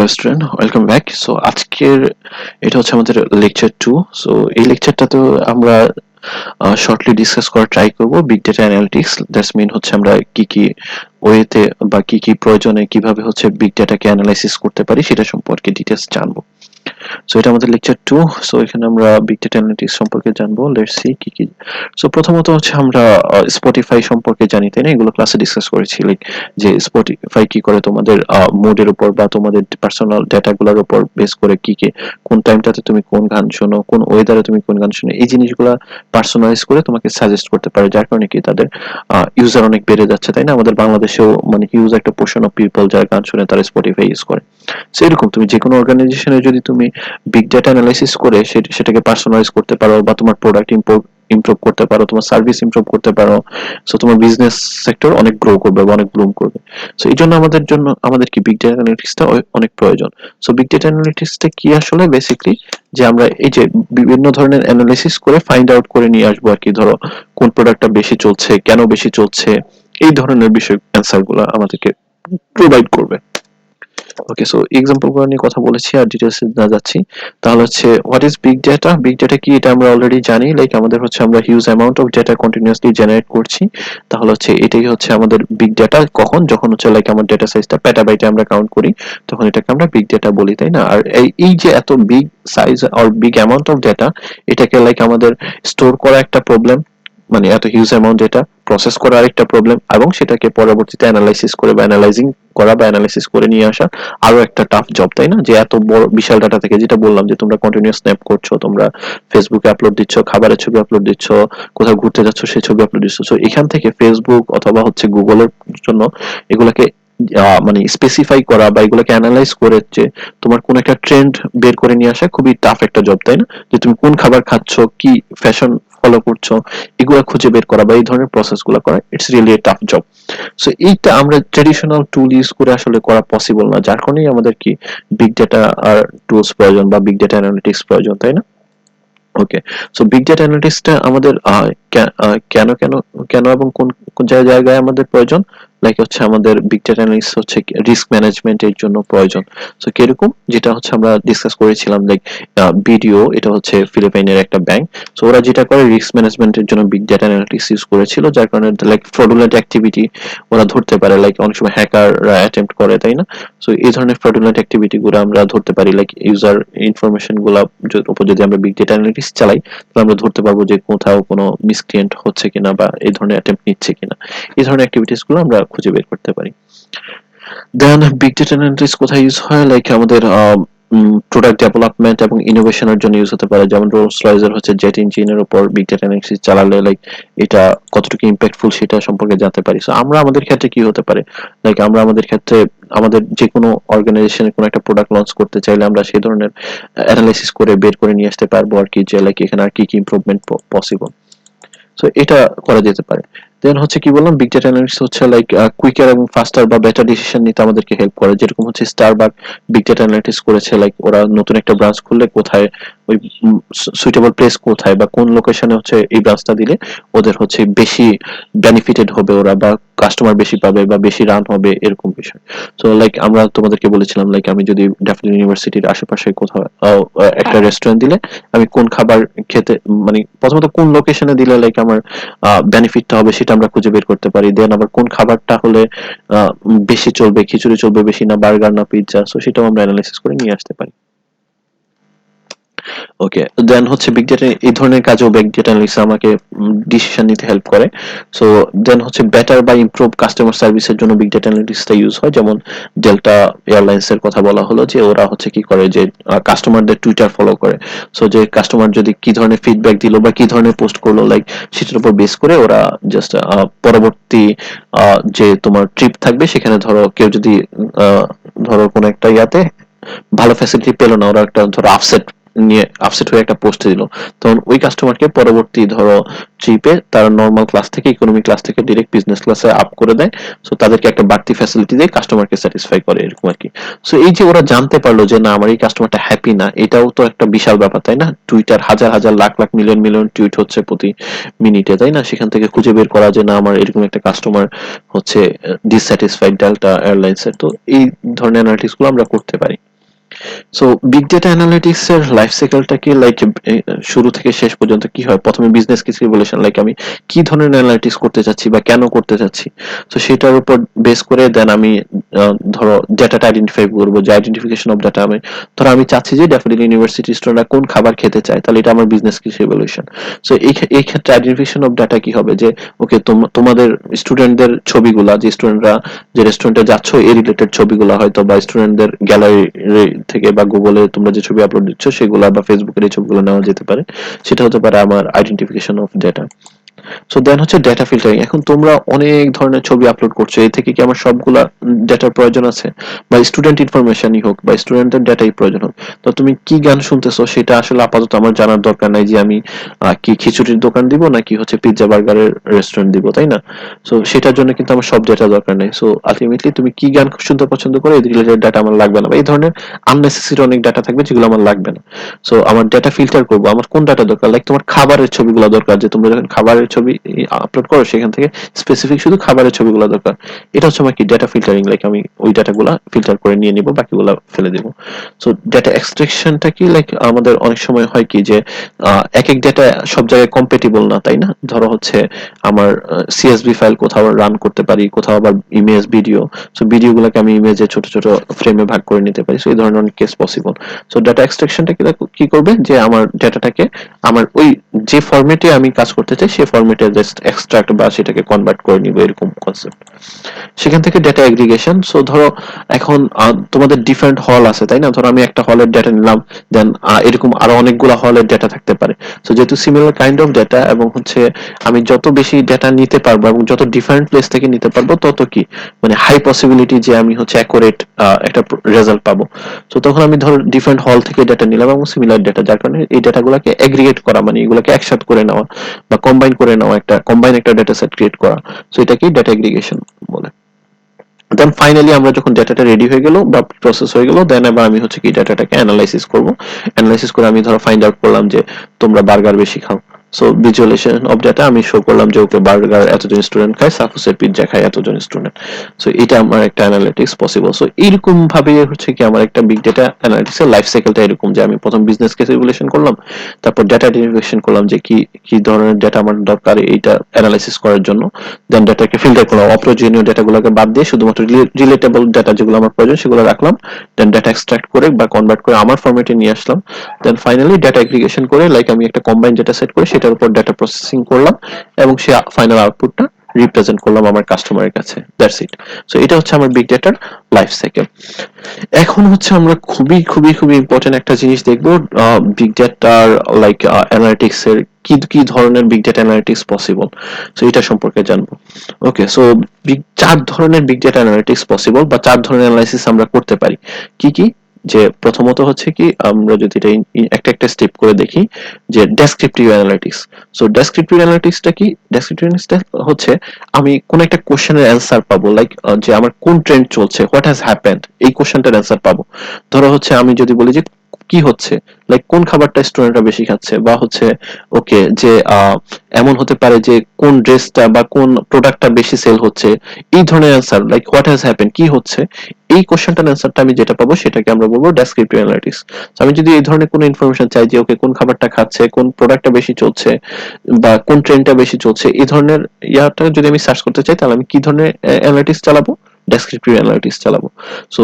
Hello student, welcome back. So আজকের এটা হচ্ছে আমাদের লেকচার 2। সো এই লেকচারটাতে আমরা শর্টলি ডিসকাস করার ট্রাই করব big data analytics. That's mean হচ্ছে আমরা কি কি ওয়েতে বা কি কি প্রয়োজনে কিভাবে হচ্ছে বিগ ডেটাকে অ্যানালাইসিস করতে পারি সেটা সম্পর্কে ডিটেলস জানবো। সো এটা আমাদের লেকচার 2। সো এখানে আমরা বিগ ডেটা অ্যানালিটিক্স সম্পর্কে জানবো। লেটস সি কি কি। সো প্রথমত হচ্ছে আমরা স্পটিফাই সম্পর্কে জানি, তাই না? এগুলো ক্লাসে ডিসকাস করেছি, লাইক যে স্পটিফাই কি করে তোমাদের মুডের উপর বা তোমাদের পার্সোনাল ডেটাগুলোর উপর বেস করে কি কি কোন টাইমটাতে তুমি কোন গান শোনো, কোন ওয়েদারে তুমি কোন গান শোনো, এই জিনিসগুলো পার্সোনালাইজ করে তোমাকে সাজেস্ট করতে পারে, যার কারণে কি তাদের ইউজার অনেক বেড়ে যাচ্ছে, তাই না? আমাদের বাংলাদেশেও মানে হিউজ একটা পোর্শন অফ পিপল যারা গান শুনে তারা স্পটিফাই ইউজ করে। সো এরকম তুমি যে কোনো অর্গানাইজেশনে যদি তুমি বিগ ডেটা অ্যানালাইসিস করে সেটাকে পার্সোনালাইজ করতে পারো বা তোমার প্রোডাক্ট ইমপ্রুভ করতে পারো, তোমার সার্ভিস ইমপ্রুভ করতে পারো, সো তোমার বিজনেস সেক্টর অনেক গ্রো করবে বা অনেক ব্লুম করবে। সো এই জন্য আমাদের কি বিগ ডেটা অ্যানালিটিক্সটা অনেক প্রয়োজন। সো বিগ ডেটা অ্যানালিটিক্সটা কি আসলে বেসিক্যালি যে আমরা এই যে বিভিন্ন ধরনের অ্যানালাইসিস করে ফাইন্ড আউট করে নিয়ে আসবো আর কি, ধরো কোন প্রোডাক্টটা বেশি চলছে, কেন বেশি চলছে, এই ধরনের বিষয় অ্যান্সার গুলো আমাদেরকে প্রোভাইড করবে। ওকে, সো এক্সাম্পল গুলো নিয়ে কথা বলেছি আর ডিটেলস না যাচ্ছি। তাহলে হচ্ছে what is big data. Big data কি এটা আমরা অলরেডি জানি, লাইক আমাদের হচ্ছে আমরা huge amount of data continuously generate করছি। তাহলে হচ্ছে এটাই হচ্ছে আমাদের বিগ ডেটা। যখন হচ্ছে লাইক আমার ডেটা সাইজটা পেটাবাইটে আমরা কাউন্ট করি, তখন এটাকে আমরা বিগ ডেটা বলি, তাই না? আর এই যে এত বিগ সাইজ আর বিগ অ্যামাউন্ট অফ ডেটা, এটাকে লাইক আমাদের স্টোর করা একটা প্রবলেম, মানে এত হিউজ অ্যামাউন্ট ডেটা প্রসেস করা আরেকটা প্রবলেম, এবং সেটাকে পরবর্তীতে অ্যানালাইসিস করে বা অ্যানালাইজিং করা বা অ্যানালাইসিস করে নিয়ে আসা আরো একটা টাফ জব, তাই না? যে এত বড় বিশাল ডাটা থেকে, যেটা বললাম যে তোমরা কন্টিনিউয়াস স্ন্যাপ করছো, তোমরা ফেসবুকে আপলোড দিচ্ছ, খাবারের ছবি আপলোড দিচ্ছ, কোথাও ঘুরতে যাচ্ছ সেই ছবি আপলোড দিচ্ছ। সো এখান থেকে ফেসবুক অথবা হচ্ছে গুগলের জন্য এগুলাকে মানে স্পেসিফাই করা বা এগুলোকে অ্যানালাইজ করে যে তোমার কোন একটা ট্রেন্ড বের করে নিয়ে আসা খুবই টাফ একটা জব, তাই না? যে তুমি কোন খাবার খাচ্ছ, কি ফ্যাশন ফলো করছো, এগুলো খুঁজে বের করা বা এই ধরনের প্রসেস গুলো করা, it's really a tough job. So এইটা আমরা ট্রেডিশনাল টুল ইউজ করে আসলে করা পসিবল না, যার কারণেই আমাদের কি বিগ ডেটা আর টুলস প্রয়োজন বা বিগ ডেটা অ্যানালিটিক্স প্রয়োজন, তাই না? ওকে, সো বিগ ডেটা অ্যানালিটিক্সটা আমাদের কেন কেন কেন এবং কোন কোন জায়গায় আমাদের প্রয়োজন, লাইক হচ্ছে আমাদের বিগ ডেটা অ্যানালিসিস হচ্ছে রিস্ক ম্যানেজমেন্টের জন্য প্রয়োজন। সো কিরকম, যেটা হচ্ছে আমরা ডিসকাস করেছিলাম, লাইক বিডিও, এটা হচ্ছে ফিলিপাইনের একটা ব্যাংক। সো ওরা যেটা করে রিস্ক ম্যানেজমেন্টের জন্য বিগ ডেটা অ্যানালিটিক্স ইউজ করেছিল, যার কারণে লাইক ফ্রডুলেন্ট অ্যাক্টিভিটি ওরা ধরতে পারে, লাইক অনেক সময় হ্যাকাররা অ্যাটেম্প্ট করে, তাই না? সো এই ধরনের ফ্রডুলেন্ট অ্যাক্টিভিটি গুলো আমরা ধরতে পারি, লাইক ইউজার ইনফরমেশন গুলা উপর যদি আমরা বিগ ডেটা অ্যানালিটিক্স চালাই, তাহলে আমরা ধরতে পারবো যে কোথাও কোনো মিসক্রিয়েন্ট হচ্ছে কিনা বা এই ধরনের অ্যাটেম্প্ট নিচ্ছে কিনা। এই ধরনের অ্যাক্টিভিটিস গুলো আমরা খুঁজে বের করতে পারি। দেন বিগ ডেটা অ্যানালিটিক্স কোথায় ইউজ হয়, লাইক আমাদের প্রোডাক্ট ডেভেলপমেন্ট এবং ইনোভেশনের জন্য ইউজ হতে পারে। যেমন রোলস রয়েসের হচ্ছে জেট ইঞ্জিনের উপর বিগ ডেটা অ্যানালিসিস চালালে লাইক এটা কতটুকু ইম্প্যাক্টফুল সেটা সম্পর্কে জানতে পারি। সো আমরা আমাদের ক্ষেত্রে কি হতে পারে, লাইক আমরা আমাদের ক্ষেত্রে আমাদের যে কোনো অর্গানাইজেশনে কোনো একটা প্রোডাক্ট লঞ্চ করতে চাইলে আমরা সেই ধরনের অ্যানালাইসিস করে বের করে নিয়ে আসতে পারবো আর কি, যে লাইক এখানে আর কি কি ইমপ্রুভমেন্ট পসিবল। সো এটা করা যেতে পারে। দেন হচ্ছে কি বললাম, বিগ ডেটা অ্যানালিসিস হচ্ছে লাইক কুইকার এবং ফাস্টার বা বেটার ডিসিশন নিতে আমাদেরকে হেল্প করে। যেরকম হচ্ছে স্টারবাক বিগ ডেটা অ্যানালিসিস করেছে, লাইক ওরা নতুন একটা ব্রাঞ্চ খুললে কোথায় ওই সুইটেবল প্লেস কোথায় বা কোন লোকেশনে হচ্ছে এই ব্রাঞ্চটা দিলে ওদের হচ্ছে বেশি বেনিফিটেড হবে ওরা, বা কাস্টমার বেশি পাবে বা বেশি রান হবে, এরকম বিষয়। তো লাইক আমরা তোমাদেরকে বলেছিলাম, লাইক আমি যদি ড্যাফোডিল ইউনিভার্সিটির আশেপাশে কোথাও একটা রেস্টুরেন্ট দিলে আমি কোন খাবার খেতে, মানে প্রথমত কোন লোকেশনে দিলে লাইক আমার বেনিফিটটা হবে সেটা আমরা খুঁজে বের করতে পারি। দেন আবার কোন খাবারটা হলে বেশি চলবে, খিচুড়ি চলবে বেশি না বার্গার না পিৎজা, সো সেটাও আমরা অ্যানালাইসিস করে নিয়ে আসতে পারি। ওকে, দেন হচ্ছে বিগ ডেটা এই ধরনের কাজেও বিগ ডেটা অ্যানালিসিস আমাকে ডিসিশন নিতে হেল্প করে। সো দেন হচ্ছে বেটার বা ইমপ্রুভ কাস্টমার সার্ভিসের জন্য বিগ ডেটা অ্যানালিসিসটা ইউজ হয়। যেমন ডেল্টা এয়ারলাইন্স এর কথা বলা হলো, যে ওরা হচ্ছে কি করে যে কাস্টমারদের টুইটার ফলো করে। সো যে কাস্টমার যদি কি ধরনের ফিডব্যাক দিল বা কি ধরনের পোস্ট করলো, লাইক সেটার উপর বেস করে ওরা জাস্ট পরবর্তী যে তোমার ট্রিপ থাকবে সেখানে ধরো কেউ যদি আহ, ধরো কোনো একটা ইয়াতে ভালো ফ্যাসিলিটি পেলো না, ওরা একটা ধরো আপসেট হয়ে একটা পোস্ট দিল, তখন ওই কাস্টমারকে পরবর্তী ধরো ট্রিপে তার নর্মাল ক্লাস থেকে ইকোনমি ক্লাস থেকে ডিরেক্ট বিজনেস ক্লাসে আপ করে দেয়। সো তাদেরকে একটা বাড়তি ফ্যাসিলিটি দিয়ে কাস্টমারকে স্যাটিসফাই করে, এরকম আর কি। সো এই যে ওরা জানতে পারলো যে না আমার এই কাস্টমারটা হ্যাপি না, এটাও তো একটা বিশাল ব্যাপার, তাই না? টুইটার হাজার হাজার lakh lakh million million tweet হচ্ছে প্রতি মিনিটে, তাই না? সেখান থেকে খুঁজে বের করা যে না আমার এরকম একটা কাস্টমার হচ্ছে ডিসস্যাটিসফাইড ডেল্টা এয়ারলাইন্স এর, তো এই ধরনের অ্যানালিটিক্স গুলো আমরা করতে পারি। সো বিগ ডেটা অ্যানালিটিক্স এর লাইফ সাইকেলটা কি, লাইক শুরু থেকে শেষ পর্যন্ত কি হয়? প্রথমে বিজনেস কিছু রিভলিউশন, লাইক আমি কি ধরনের অ্যানালিটিক্স করতে চাচ্ছি বা কেন করতে চাচ্ছি, তো সেটার উপর বেস করে দেন আমি ধরো ডেটাটা আইডেন্টিফাই করবো, যে আইডেন্টিফিকেশন অফ ডেটা। আমি ধরো আমি চাচ্ছি যে ড্যাফোডিল ইউনিভার্সিটি স্টুডেন্টরা কোন খাবার খেতে চায়, তাহলে এটা আমার বিজনেস কিছু রিভলিউশন। সো এই ক্ষেত্রে আইডেন্টিফিকেশন অফ ডেটা কি হবে, যে ওকে তোমাদের স্টুডেন্টদের ছবিগুলা, যে স্টুডেন্টরা যে রেস্টুরেন্টে যাচ্ছ এই রিলেটেড ছবিগুলো হয়তো বা স্টুডেন্টদের গ্যালারি থেকে বা গুগলে তোমরা যে ছবি আপলোড দিচ্ছ সেগুলো বা ফেসবুকের এই ছবিগুলো নেওয়া যেতে পারে। সেটা হতে পারে আমার identification of data. So then হচ্ছে ডেটা ফিল্টারিং। এখন তোমরা অনেক ধরনের ছবি আপলোড করছো, এই থেকে কি আমার সবগুলা ডেটার প্রয়োজন আছে? বা স্টুডেন্ট ইনফরমেশনই হোক বা স্টুডেন্টের ডেটাই প্রয়োজন হোক, তো তুমি কি গান শুনতেছো সেটা আসলে আপাতত আমার জানার দরকার নাই, যে আমি কি খিচুড়ির দোকান দিব নাকি হচ্ছে পিৎজা বার্গারের রেস্টুরেন্ট দিব, তাই না? সো সেটার জন্য কিন্তু আমার সব ডেটা দরকার নেই। সো আলটিমেটলি তুমি কি গান শুনতে পছন্দ করো এই রিলেটেড ডাটা আমার লাগবে না, বা এই ধরনের আননেসেসারি অনেক ডাটা থাকবে যেগুলো আমার লাগবে না। সো আমার ডেটা ফিল্টার করবো, আমার কোন ডাটা দরকার, লাইক তোমার খাবারের ছবিগুলো দরকার, যে তোমরা যখন খাবারের ছবি আপলোড করো সেখান থেকে স্পেসিফিক শুধু খাবারের ছবিগুলো দরকার। এটা হচ্ছে আমার কি ডেটা ফিল্টারিং, লাইক আমি ওই ডাটাগুলা ফিল্টার করে নিয়ে নিব, বাকিগুলা ফেলে দেবো। সো ডেটা এক্সট্রাকশনটা কি, লাইক আমাদের অনেক সময় হয় কি যে এক এক ডেটা সব জায়গায় কম্পেটিবল না, তাই না? ধরো হচ্ছে আমার সিএসভি ফাইল কোথাও রান করতে পারি, কোথাও আবার ইমেজ ভিডিও। সো ভিডিওগুলোকে আমি ইমেজে ছোট ছোট ফ্রেমে ভাগ করে নিতে পারি। সো এই ধরনের অনেক কেস পসিবল। সো ডাটা এক্সট্রাকশনটা কি করবে, যে আমার ডেটাটাকে আমার ওই যে ফরম্যাটে আমি কাজ করতে চাই সেই ফরম্যাটে জাস্ট এক্সট্রাক্ট বা সেটাকে কনভার্ট করে নিব, এরকম কনসেপ্ট। সেখান থেকে ডেটা এগ্রিগেশন। সো ধরো এখন তোমাদের ডিফারেন্ট হল আছে, তাই না? ধরো আমি একটা হলের ডেটা নিলাম, দেন এরকম আরো অনেকগুলো হলের ডেটা থাকতে পারে। সো যেহেতু সিমিলার কাইন্ড অফ ডেটা এবং হচ্ছে আমি যত বেশি ডেটা নিতে পারবো এবং যত ডিফারেন্ট প্লেস থেকে নিতে পারবো তত কি মানে হাই পসিবিলিটি যে আমি হচ্ছে অ্যাকুরেট একটা রেজাল্ট পাবো। তো তখন আমি ধরো ডিফারেন্ট হল থেকে ডেটা নিলাম এবং সিমিলার ডেটা, যার কারণে এই ডেটাগুলোকে এগ্রিগেট করা মানে এগুলোকে একসাথে করে নেওয়া বা কম্বাইন করে নেওয়া, একটা কম্বাইন একটা ডেটা সেট ক্রিয়েট করা। সো এটাকেই ডেটা এগ্রিগেশন বলে। দেন ফাইনালি আমরা যখন ডেটাটা রেডি হয়ে গেল বা প্রসেস হয়ে গেল, দেন এবার আমি হচ্ছে কি ডাটাটাকে অ্যানালাইসিস করব। অ্যানালাইসিস করে আমি ধরো ফাইন্ড আউট করলাম যে তোমরা বার্গার বেশি খাও। সো ভিজুয়ালাইজেশন অফ ডাটা আমি শো করলাম যে ওকে বার্গার এতজন স্টুডেন্ট খায়, সাপোজের পিৎজা খায় এতজন স্টুডেন্ট। সো এটা আমার একটা অ্যানালিটিক্স পসিবল। সো এইরকম ভাবে হচ্ছে কি আমার একটা বিগ ডেটা অ্যানালিটিক্সের লাইফ সাইকেলটা এরকম, যে আমি প্রথম বিজনেস কেস রিলেশন করলাম, তারপর ডেটা আইডেন্টিফিকেশন করলাম যে কি কি ধরনের ডেটা আমার দরকার এইটা অ্যানালাইসিস করার জন্য, দেন ডাটাকে ফিল্টার করলাম, অপ্রয়োজনীয় ডাটাগুলোকে বাদ দিয়ে শুধুমাত্র রিলেটেবল ডাটা যেগুলো আমার প্রয়োজন সেগুলো রাখলাম, দেন ডাটা এক্সট্রাক্ট করে বা কনভার্ট করে আমার ফরম্যাটে নিয়ে আসলাম, দেন ফাইনালি ডাটা এগ্রিগেশন করে লাইক আমি একটা কম্বাইন্ড ডেটা সেট করে সেটার উপর ডাটা প্রসেসিং করলাম এবং সে ফাইনাল আউটপুটটা রিপ্রেজেন্ট করলাম আমার কাস্টমারের কাছে। That's it. সো এটা হচ্ছে আমার বিগ ডেটার লাইফ সাইকেল। এখন হচ্ছে আমরা খুবই খুবই খুবই ইম্পর্টেন্ট একটা জিনিস দেখবো, বিগ ডেটার লাইক অ্যানালিটিক্স এর কি কি ধরনের big data analytics possible, so এটা সম্পর্কে জানবো। ওকে, সো চার ধরনের বিগ ডেটা অ্যানালিটিক্স পসিবল বা চার ধরনের অ্যানালাইসিস আমরা করতে পারি। কি কি? যে প্রথমত হচ্ছে কি আমরা যদি এটা একটা একটা স্টেপ করে দেখি, যে ডেসক্রিপটিভ অ্যানালিটিক্স। সো ডেসক্রিপটিভ অ্যানালিটিক্সটা কি? ডেসক্রিপটিভ অ্যানালিটিক্সটা হচ্ছে আমি কোন একটা কোশ্চেনের অ্যান্সার পাবো, লাইক যে আমার কোন ট্রেন্ড চলছে, হোয়াট হ্যাজ হ্যাপেন্ড, এই কোশ্চেনটার অ্যান্সার পাবো। ধরো হচ্ছে আমি যদি বলি যে কি হচ্ছে, লাইক কোন খাবারটা স্টুডেন্টরা বেশি খাচ্ছে, বা হচ্ছে ওকে যে এমন হতে পারে যে কোন ড্রেসটা বা কোন প্রোডাক্টটা বেশি সেল হচ্ছে, এই ধরনের answer, like what has happen, কি হচ্ছে, এই কোশ্চেনটার অ্যান্সারটা আমি যেটা পাবো সেটাকে আমরা বলবো ডেসক্রিপটিভ অ্যানালিটিক্স। আমি যদি এই ধরনের কোনো ইনফরমেশন চাই যে ওকে কোন খাবারটা খাচ্ছে, কোন প্রোডাক্টটা বেশি চলছে বা কোন ট্রেন্ডটা বেশি চলছে, এই ধরনের ইয়াটা যদি আমি সার্চ করতে চাই তাহলে আমি কি ধরনের অ্যানালিটিক্স চালাবো? ডেসক্রিপটিভ অ্যানালিটিক্স চালাবো। সো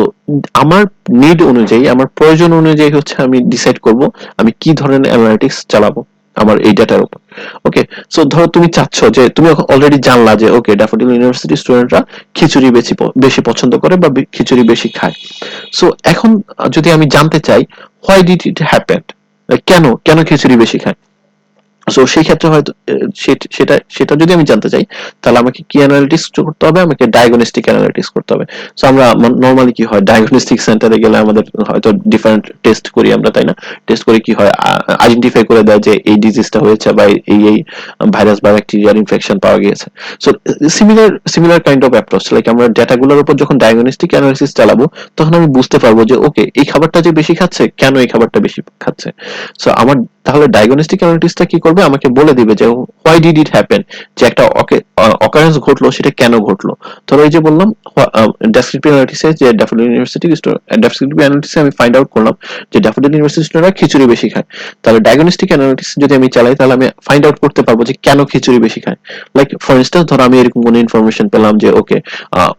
আমার নিড অনুযায়ী, আমার প্রয়োজন অনুযায়ী হচ্ছে আমি ডিসাইড করব আমি কি ধরনের অ্যানালিটিক্স চালাবো আমার এই ডাটার উপর। ওকে, সো ধরো তুমি চাচ্ছ যে তুমি অলরেডি জানলা যে ওকে ড্যাফোডিল ইউনিভার্সিটি স্টুডেন্টরা খিচুড়ি বেশি পছন্দ করে বা খিচুড়ি বেশি খায়। সো এখন যদি আমি জানতে চাই হোয়াই ডিড ইট হ্যাপেন, কেন কেন খিচুড়ি বেশি খায়, সো সেই ক্ষেত্রে হয়তো সেটা সেটা যদি আমি জানতে চাই তাহলে আমাকে কি অ্যানালিটিক্স করতে হবে, আমাকে ডায়াগনস্টিক অ্যানালিটিক্স করতে হবে। সো আমরা নরমালি কি হয় ডায়াগনস্টিক সেন্টারে গেলে আমাদের হয়তো ডিফারেন্ট টেস্ট করি আমরা, তাই না? টেস্ট করে কি হয় আইডেন্টিফাই করে দেয় যে এই ডিজিজটা হয়েছে বা এই ভাইরাস বা ব্যাকটেরিয়ার ইনফেকশন পাওয়া গিয়েছে। So similar kind of approach, like আমরা ডেটাগুলোর উপর যখন ডায়াগনস্টিক অ্যানালিসিস চালাবো তখন আমি বুঝতে পারবো যে ওকে এই খাবারটা যে বেশি খাচ্ছে, কেন এই খাবারটা বেশি খাচ্ছে। সো আমার তাহলে ডায়াগনস্টিক অ্যানালিটিক্সটা কি করবে, আমাকে বলে দিবে যে হোয়াই ডিড ইট হ্যাপেন, যে একটা অকারেন্স ঘটলো সেটা কেন ঘটলো। ধরো এই যে বললাম ডেসক্রিপটিভ অ্যানালিটিক্সে যে ড্যাফোডিল ইউনিভার্সিটি ডেসক্রিপটিভ অ্যানালিটিক্সে আমি ফাইন্ড আউট করলাম যে ড্যাফোডিল ইউনিভার্সিটি স্টুডেন্টরা খিচুড়ি বেশি খায়। তাহলে ডায়াগনস্টিক অ্যানালিটিক্স যদি আমি চালাই তাহলে আমি ফাইন্ড আউট করতে পারবো যে কেন খিচুড়ি বেশি খায়। লাইক ফর ইনস্ট্যান্স ধরো আমি এরকম কোনো ইনফরমেশন পেলাম যে ওকে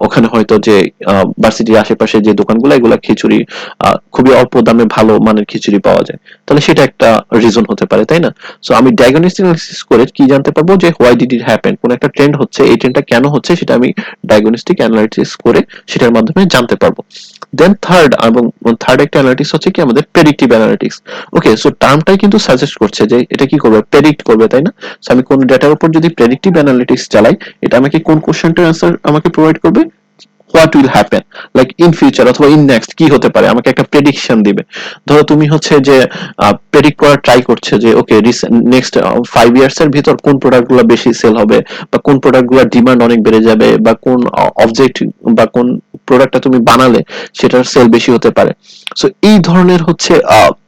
ওখানে হয়তো যে ভার্সিটির আশেপাশে যে দোকানগুলো এগুলা খিচুড়ি খুবই অল্প দামে ভালো মানের খিচুড়ি পাওয়া যায়, তাহলে সেটা একটা রিজন হতে পারে, তাই না? সো আমি ডায়াগনস্টিক অ্যানালিসিস করে কি জানতে পারবো যে হোয়াই ডিড ইট হ্যাপেন, কোন একটা ট্রেন্ড হচ্ছে, এই ট্রেন্ডটা কেন হচ্ছে সেটা আমি ডায়াগনস্টিক অ্যানালিসিস করে সেটার মাধ্যমে জানতে পারবো। দেন থার্ড একটা অ্যানালিটিক্স হচ্ছে কি আমাদের প্রেডিক্টিভ অ্যানালিটিক্স। ওকে, সো টার্মটাই কিন্তু সাজেস্ট করছে যে এটা কি করবে, প্রেডিক্ট করবে, তাই না? সো আমি কোন ডেটার উপর যদি প্রেডিক্টিভ অ্যানালিটিক্স চালাই, এটা আমাকে কোন কোশ্চেনটার অ্যান্সার আমাকে প্রোভাইড করবে, what will happen, like in future অথবা ইন নেক্সট কি হতে পারে, আমাকে একটা প্রেডিকশন দিবে। ধরো তুমি হচ্ছে যে প্রেডিক্ট করার ট্রাই করছে যে ওকে নেক্সট 5 ইয়ার্স এর ভিতর কোন প্রোডাক্ট গুলো বেশি সেল হবে, বা কোন প্রোডাক্ট গুলোর ডিমান্ড অনেক বেড়ে যাবে, বা কোন অবজেক্ট বা কোন প্রোডাক্টটা তুমি বানালে সেটার সেল বেশি হতে পারে। সো এই ধরনের হচ্ছে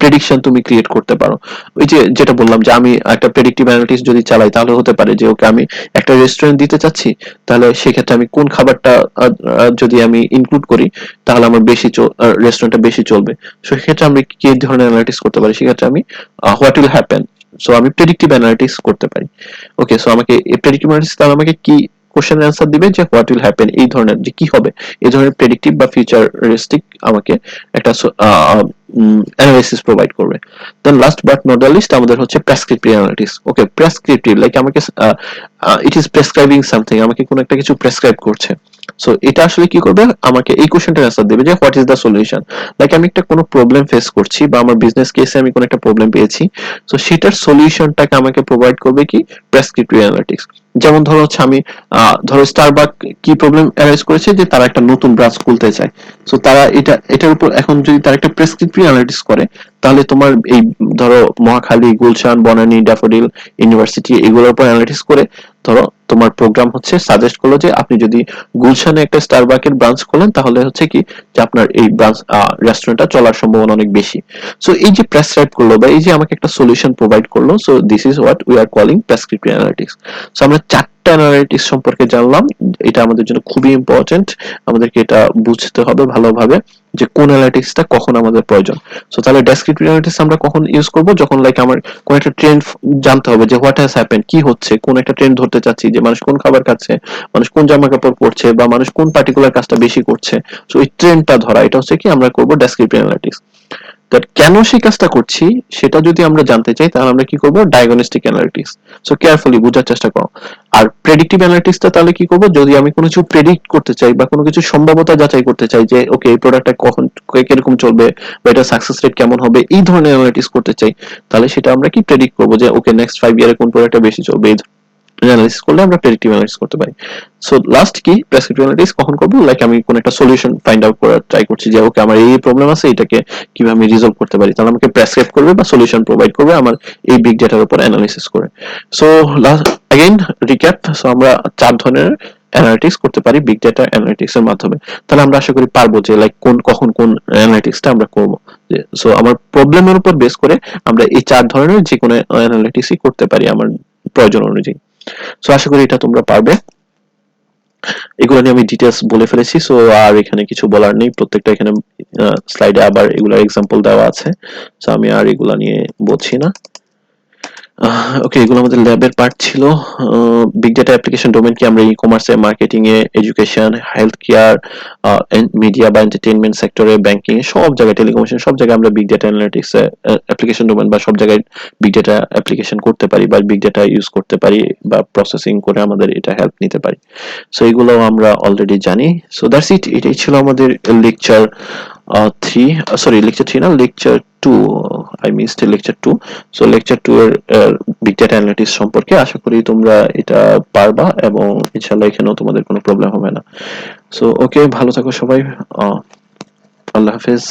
প্রেডিকশন তুমি ক্রিয়েট করতে পারো। ওই যে যেটা বললাম যে আমি একটা প্রেডিক্টিভ অ্যানালিটিক্স যদি চালাই তাহলে হতে পারে যে ওকে আমি একটা রেস্টুরেন্ট দিতে চাচ্ছি, তাহলে সেক্ষেত্রে আমি কোন খাবারটা যদি আমি ইনক্লুড করি তাহলে আমার রেস্টুরেন্টটা বেশি চলবে। সো সেক্ষেত্রে আমি কি ধরনের অ্যানালিটিক্স করতে পারি, সেক্ষেত্রে আমি হোয়াট উইল হ্যাপেন, সো আমি প্রেডিক্টিভ অ্যানালিটিক্স করতে পারি। ওকে, সো আমাকে এই প্রেডিক্টিভ অ্যানালিটিক্স তাহলে আমাকে কি কোশ্চেনের অ্যান্সার দিবে যে হোয়াট উইল হ্যাপেন, এই ধরনের যে কি হবে, এই ধরনের প্রেডিক্টিভ বা ফিউচারিস্টিক আমাকে একটা অ্যানালাইসিস প্রোভাইড করবে। Then last but not the least আমাদের হচ্ছে prescriptive analytics. Okay, prescriptive like আমাকে ইট ইজ প্রেসক্রাইবিং সামথিং, আমাকে কোনো একটা কিছু প্রেসক্রাইব করছে। সো এটা আসলে কি করবে, আমাকে এই কোশ্চেনটার অ্যান্সার দেবে যে what is the solution. Like আমি একটা কোনো প্রবলেম ফেস করছি বা আমার বিজনেস কেসে আমি কোনো একটা প্রবলেম পেয়েছি, সো সেটার সলিউশনটাকে আমাকে প্রোভাইড করবে কি, প্রেসক্রিপটিভ অ্যানালিটিক্স। যেমন ধরো হচ্ছে আমি ধরো স্টারবাক কি প্রবলেম অ্যারাইজ করেছে যে তারা একটা নতুন ব্রাঞ্চ খুলতে চায়। সো তারা এটার উপর এখন যদি তারা একটা প্রেসক্রিপটিভ অ্যানালিটিক্স করে, তাহলে তোমার এই ধরো মহাখালী, গুলশান, বনানী, ড্যাফোডিল ইউনিভার্সিটি এগুলোর উপর অ্যানালিটিক্স করে ধরো তোমার প্রোগ্রাম হচ্ছে সাজেস্ট করলো যে আপনি যদি গুলশানে একটা স্টারবাকের ব্রাঞ্চ খোলেন তাহলে হচ্ছে কি যে আপনার এই ব্রাঞ্চ রেস্টুরেন্টটা চলার সম্ভাবনা অনেক বেশি। সো এই যে প্রেসক্রাইব করলো বা এই যে আমাকে একটা সলিউশন প্রোভাইড করলো, so this is what we are calling prescriptive analytics. So আমরা চারটা অ্যানালিটিক্স সম্পর্কে জানলাম, এটা আমাদের জন্য খুবই ইম্পর্টেন্ট, আমাদেরকে এটা বুঝতে হবে ভালোভাবে যে কোন অ্যানালিটিক্সটা কখন আমাদের প্রয়োজন। সো তাহলে ডেসক্রিপটিভ অ্যানালিটিক্স আমরা কখন ইউজ করব, যখন লাইক আমার কোন একটা ট্রেন্ড জানতে হবে যে হোয়াট হ্যাজ হ্যাপেন, কি হচ্ছে, কোন একটা ট্রেন্ড ধরতে চাচ্ছি যে মানুষ কোন খাবার খাচ্ছে, মানুষ কোন জামা কাপড় পরছে, বা মানুষ কোন পার্টিকুলার কাজটা বেশি করছে। সো এই ট্রেন্ডটা ধরা, এটা হচ্ছে কি আমরা করব ডেসক্রিপটিভ অ্যানালিটিক্স। কেন সেই কাজটা করছি সেটা যদি আমরা জানতে চাই তাহলে আমরা কি করব, ডায়াগনস্টিক অ্যানালিটিক্স। সো কেয়ারফুলি বোঝার চেষ্টা করো। আর প্রেডিক্টিভ অ্যানালিটিক্সটা তাহলে কি করব, যদি আমি কোনো কিছু প্রেডিক্ট করতে চাই বা কোনো কিছু সম্ভাব্যতা যাচাই করতে চাই যে ওকে এই প্রোডাক্টটা কখন কিরকম চলবে বা এটা সাকসেস রেট কেমন হবে, এই ধরনের অ্যানালিটিক্স করতে চাই, তাহলে সেটা আমরা কি প্রেডিক্ট করব যে ওকে নেক্সট 5 ইয়ারে কোন প্রোডাক্টটা বেশি চলবে, অ্যানালাইসিস করলে আমরা প্রেডিক্টিভ অ্যানালাইসিস করতে পারি। সো লাস্ট কি প্রেসক্রিপটিভ অ্যানালাইসিস কখন করব, লাইক আমি কোন একটা সলিউশন ফাইন্ড আউট করার ট্রাই করছি যে ওকে আমার এই প্রবলেম আছে, এটাকে কিভাবে আমি রিজলভ করতে পারি, তাহলে আমাকে প্রেসক্রাইব করবে বা সলিউশন প্রোভাইড করবে আমার এই বিগ ডেটার উপর অ্যানালাইসিস করে। So last again recap, so আমরা চার ধরনের অ্যানালিটিক্স করতে পারি বিগ ডেটা অ্যানালিটিক্স এর মাধ্যমে। তাহলে আমরা আশা করি পারবো যে লাইক কখন কোন অ্যানালিটিক্সটা আমরা করব। সো আমার প্রবলেমের উপর বেস করে আমরা এই চার ধরনের যে কোনো অ্যানালিটিক্সই করতে পারি আমার প্রয়োজন অনুযায়ী। সো আশা করি এটা তোমরা পারবে। এগুলো নিয়ে আমি ডিটেলস বলে ফেলেছি, সো আর এখানে কিছু বলার নেই, প্রত্যেকটা এখানে স্লাইডে আবার এগুলোর এক্সাম্পল দেওয়া আছে, সো আমি আর এগুলা নিয়ে বলছি না। ওকে, এগুলো আমাদের ল্যাবের পার্ট ছিল। বিগ ডেটা অ্যাপ্লিকেশন ডোমেন কি, আমরা ই কমার্সে, মার্কেটিং এ, এডুকেশন, হেলথ কেয়ার, মিডিয়া বা এন্টারটেইনমেন্ট সেক্টরে, ব্যাংকিং এ, সব জায়গায়, টেলিকমিউনিকেশন সব জায়গায় আমরা big data analytics application domain বা সব জায়গায় বিগ ডেটা অ্যাপ্লিকেশন করতে পারি বা বিগ ডেটা ইউজ করতে পারি বা প্রসেসিং করে আমাদের এটা হেল্প নিতে পারি। সো এগুলো আমরা অলরেডি জানি। সো দ্যাটস ইট, এটাই ছিল আমাদের লেকচার 3, সরি লেকচার 3 না, lecture 2, I missed lecture 2। So lecture 2 এর বিগ ডেটা অ্যানালিটিক্স সম্পর্কে আশা করি তোমরা এটা পারবা এবং ইনশাআল্লাহ এখানেও তোমাদের কোনো প্রবলেম হবে না। সো ওকে, ভালো থাকো সবাই, আল্লাহ হাফেজ।